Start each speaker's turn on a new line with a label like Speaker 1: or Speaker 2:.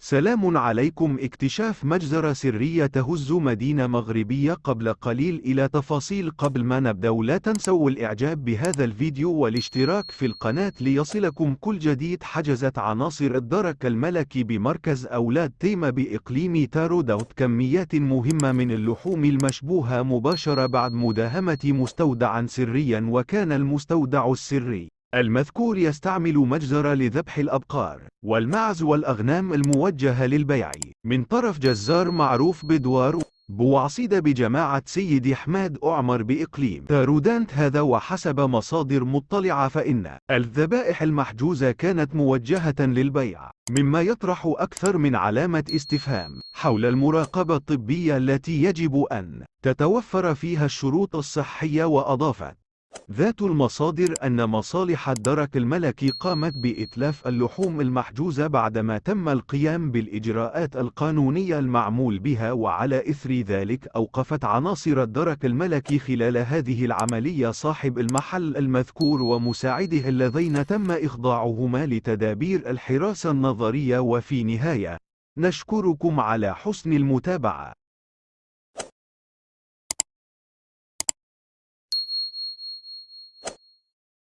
Speaker 1: سلام عليكم. اكتشاف مجزرة سرية تهز مدينة مغربية قبل قليل. إلى تفاصيل قبل ما نبدأ، لا تنسوا الإعجاب بهذا الفيديو والاشتراك في القناة ليصلكم كل جديد. حجزت عناصر الدرك الملكي بمركز أولاد تيمة بإقليم تارو دوت كميات مهمة من اللحوم المشبوهة مباشرة بعد مداهمة مستودعا سريا، وكان المستودع السري المذكور يستعمل مجزرة لذبح الأبقار والماعز والأغنام الموجهة للبيع من طرف جزار معروف بدوار بوعصيدة بجماعة سيدي حماد أعمر بإقليم تارودانت هذا. وحسب مصادر مطلعة فإن الذبائح المحجوزة كانت موجهة للبيع، مما يطرح أكثر من علامة استفهام حول المراقبة الطبية التي يجب أن تتوفر فيها الشروط الصحية. وأضافت ذات المصادر أن مصالح الدرك الملكي قامت بإتلاف اللحوم المحجوزة بعدما تم القيام بالإجراءات القانونية المعمول بها، وعلى إثر ذلك أوقفت عناصر الدرك الملكي خلال هذه العملية صاحب المحل المذكور ومساعده اللذين تم إخضاعهما لتدابير الحراسة النظرية. وفي نهاية، نشكركم على حسن المتابعة.